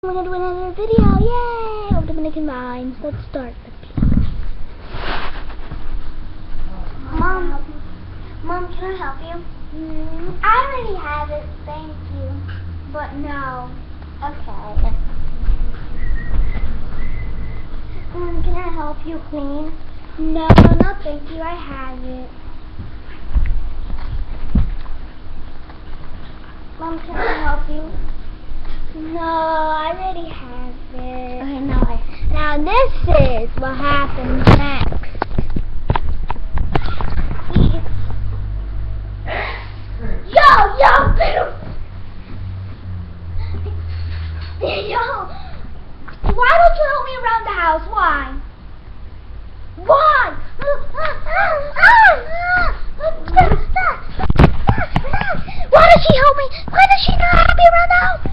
We're gonna do another video, yay! Of Dominican Vines. Let's start the video. Mom, can I help you? I already have it, thank you. But no. Okay. Can I help you clean? No, thank you, I have it. Mom, can I help you? No, I already have it. Okay, now this is what happens next. Yo! Why don't you help me around the house? Why? Why does she help me? Why does she not help me around the house?